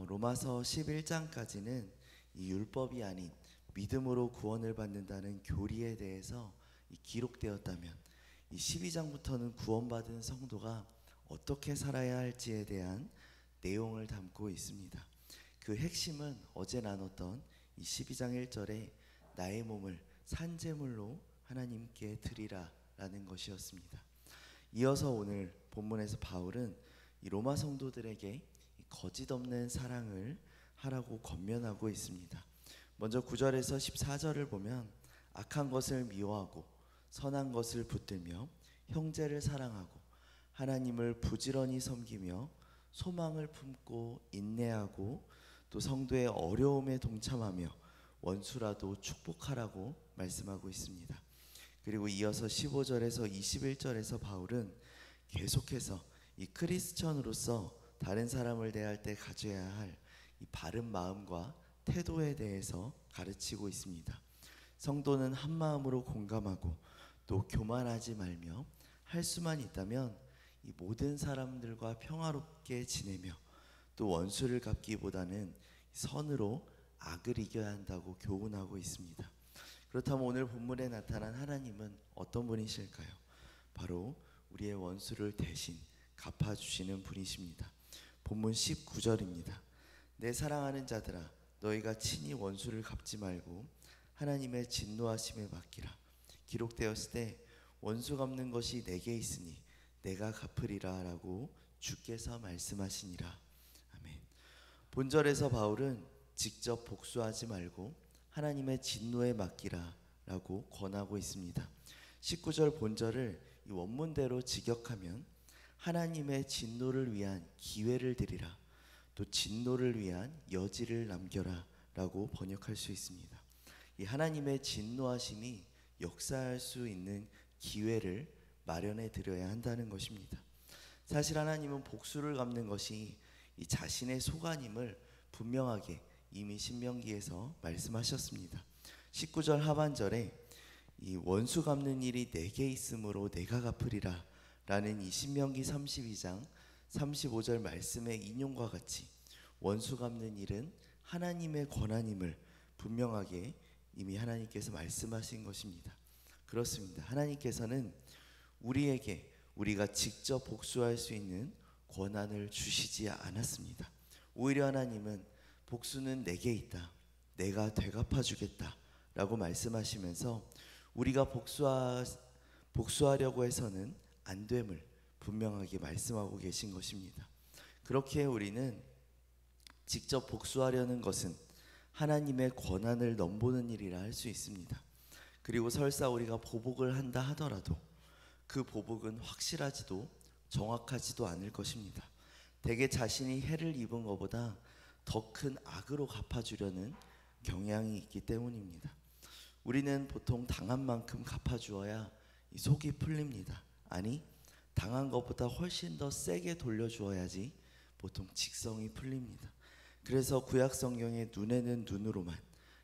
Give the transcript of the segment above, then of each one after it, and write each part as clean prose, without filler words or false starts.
로마서 11장까지는 이 율법이 아닌 믿음으로 구원을 받는다는 교리에 대해서 기록되었다면, 이 12장부터는 구원받은 성도가 어떻게 살아야 할지에 대한 내용을 담고 있습니다. 그 핵심은 어제 나눴던 이 12장 1절에 나의 몸을 산제물로 하나님께 드리라 라는 것이었습니다. 이어서 오늘 본문에서 바울은 이 로마 성도들에게 거짓 없는 사랑을 하라고 권면하고 있습니다. 먼저 9절에서 14절을 보면 악한 것을 미워하고 선한 것을 붙들며 형제를 사랑하고 하나님을 부지런히 섬기며 소망을 품고 인내하고 또 성도의 어려움에 동참하며 원수라도 축복하라고 말씀하고 있습니다. 그리고 이어서 15절에서 21절에서 바울은 계속해서 이 크리스천으로서 다른 사람을 대할 때 가져야 할 이 바른 마음과 태도에 대해서 가르치고 있습니다. 성도는 한 마음으로 공감하고 또 교만하지 말며 할 수만 있다면 이 모든 사람들과 평화롭게 지내며 또 원수를 갚기보다는 선으로 악을 이겨야 한다고 교훈하고 있습니다. 그렇다면 오늘 본문에 나타난 하나님은 어떤 분이실까요? 바로 우리의 원수를 대신 갚아주시는 분이십니다. 본문 19절입니다. 내 사랑하는 자들아, 너희가 친히 원수를 갚지 말고 하나님의 진노하심에 맡기라. 기록되었을 때 원수 갚는 것이 내게 있으니 내가 갚으리라 라고 주께서 말씀하시니라. 아멘. 본절에서 바울은 직접 복수하지 말고 하나님의 진노에 맡기라 라고 권하고 있습니다. 19절 본절을 이 원문대로 직역하면 하나님의 진노를 위한 기회를 드리라, 또 진노를 위한 여지를 남겨라 라고 번역할 수 있습니다. 이 하나님의 진노하심이 역사할 수 있는 기회를 마련해 드려야 한다는 것입니다. 사실 하나님은 복수를 갚는 것이 이 자신의 소관임을 분명하게 이미 신명기에서 말씀하셨습니다. 19절 하반절에 이 원수 갚는 일이 내게 있으므로 내가 갚으리라 라는 이 신명기 32장 35절 말씀의 인용과 같이 원수 갚는 일은 하나님의 권한임을 분명하게 이미 하나님께서 말씀하신 것입니다. 그렇습니다. 하나님께서는 우리에게 우리가 직접 복수할 수 있는 권한을 주시지 않았습니다. 오히려 하나님은 복수는 내게 있다, 내가 되갚아 주겠다 라고 말씀하시면서 우리가 복수하려고 해서는 안 됨을 분명하게 말씀하고 계신 것입니다. 그렇게 우리는 직접 복수하려는 것은 하나님의 권한을 넘보는 일이라 할 수 있습니다. 그리고 설사 우리가 보복을 한다 하더라도 그 보복은 확실하지도 정확하지도 않을 것입니다. 대개 자신이 해를 입은 것보다 더 큰 악으로 갚아주려는 경향이 있기 때문입니다. 우리는 보통 당한 만큼 갚아주어야 속이 풀립니다. 아니, 당한 것보다 훨씬 더 세게 돌려주어야지 보통 직성이 풀립니다. 그래서 구약 성경에 눈에는 눈으로만,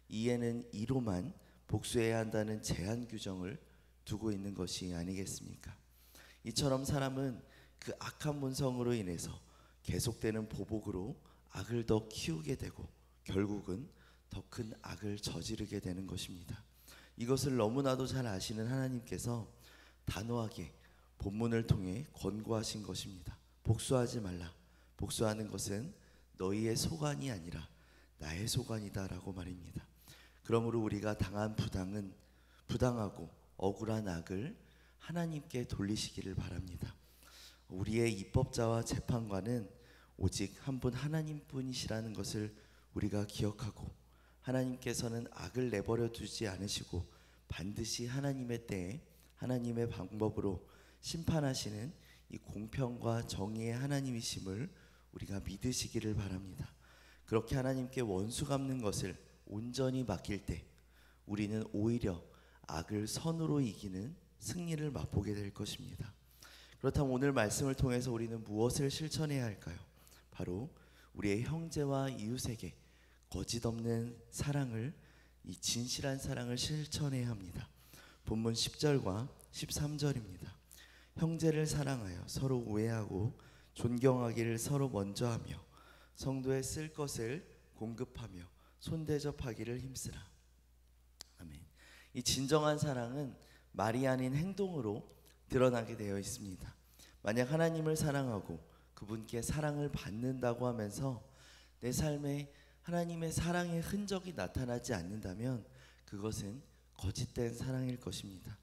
이에는 이로만 복수해야 한다는 제한 규정을 두고 있는 것이 아니겠습니까? 이처럼 사람은 그 악한 본성으로 인해서 계속되는 보복으로 악을 더 키우게 되고 결국은 더 큰 악을 저지르게 되는 것입니다. 이것을 너무나도 잘 아시는 하나님께서 단호하게 본문을 통해 권고하신 것입니다. 복수하지 말라. 복수하는 것은 너희의 소관이 아니라 나의 소관이다 라고 말입니다. 그러므로 우리가 당한 부당하고 억울한 악을 하나님께 돌리시기를 바랍니다. 우리의 입법자와 재판관은 오직 한 분 하나님뿐이시라는 것을 우리가 기억하고, 하나님께서는 악을 내버려 두지 않으시고 반드시 하나님의 때에 하나님의 방법으로 심판하시는 이 공평과 정의의 하나님이심을 우리가 믿으시기를 바랍니다. 그렇게 하나님께 원수 갚는 것을 온전히 맡길 때 우리는 오히려 악을 선으로 이기는 승리를 맛보게 될 것입니다. 그렇다면 오늘 말씀을 통해서 우리는 무엇을 실천해야 할까요? 바로 우리의 형제와 이웃에게 거짓 없는 사랑을, 이 진실한 사랑을 실천해야 합니다. 본문 10절과 13절입니다. 형제를 사랑하여 서로 우애하고 존경하기를 서로 먼저 하며 성도의 쓸 것을 공급하며 손대접하기를 힘쓰라. 아멘. 이 진정한 사랑은 말이 아닌 행동으로 드러나게 되어 있습니다. 만약 하나님을 사랑하고 그분께 사랑을 받는다고 하면서 내 삶에 하나님의 사랑의 흔적이 나타나지 않는다면 그것은 거짓된 사랑일 것입니다.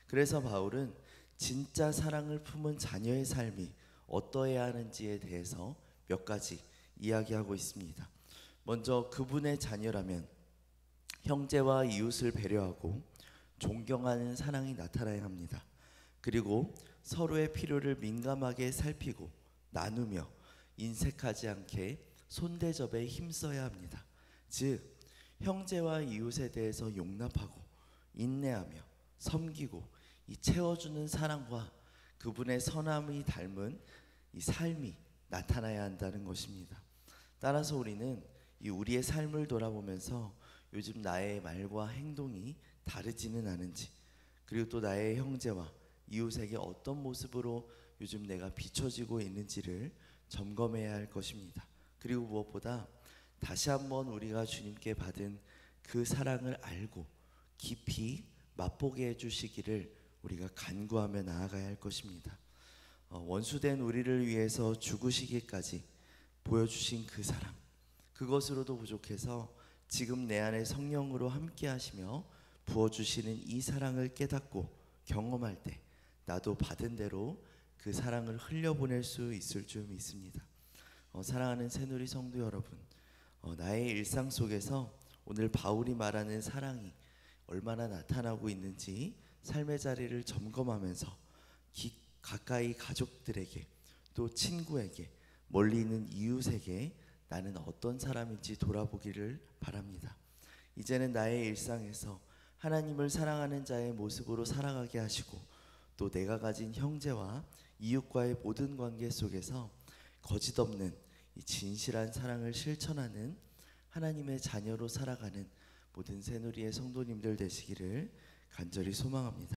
그래서 바울은 진짜 사랑을 품은 자녀의 삶이 어떠해야 하는지에 대해서 몇 가지 이야기하고 있습니다. 먼저 그분의 자녀라면 형제와 이웃을 배려하고 존경하는 사랑이 나타나야 합니다. 그리고 서로의 필요를 민감하게 살피고 나누며 인색하지 않게 손대접에 힘써야 합니다. 즉 형제와 이웃에 대해서 용납하고 인내하며 섬기고 이 채워주는 사랑과 그분의 선함이 닮은 이 삶이 나타나야 한다는 것입니다. 따라서 우리는 이 우리의 삶을 돌아보면서 요즘 나의 말과 행동이 다르지는 않은지, 그리고 또 나의 형제와 이웃에게 어떤 모습으로 요즘 내가 비춰지고 있는지를 점검해야 할 것입니다. 그리고 무엇보다 다시 한번 우리가 주님께 받은 그 사랑을 알고 깊이 맛보게 해주시기를 우리가 간구하며 나아가야 할 것입니다. 원수된 우리를 위해서 죽으시기까지 보여주신 그 사랑, 그것으로도 부족해서 지금 내 안에 성령으로 함께 하시며 부어주시는 이 사랑을 깨닫고 경험할 때 나도 받은 대로 그 사랑을 흘려보낼 수 있을 줄 믿습니다. 사랑하는 새누리 성도 여러분, 나의 일상 속에서 오늘 바울이 말하는 사랑이 얼마나 나타나고 있는지 삶의 자리를 점검하면서 가까이 가족들에게 또 친구에게 멀리 있는 이웃에게 나는 어떤 사람인지 돌아보기를 바랍니다. 이제는 나의 일상에서 하나님을 사랑하는 자의 모습으로 살아가게 하시고 또 내가 가진 형제와 이웃과의 모든 관계 속에서 거짓 없는 이 진실한 사랑을 실천하는 하나님의 자녀로 살아가는 모든 새누리의 성도님들 되시기를 간절히 소망합니다.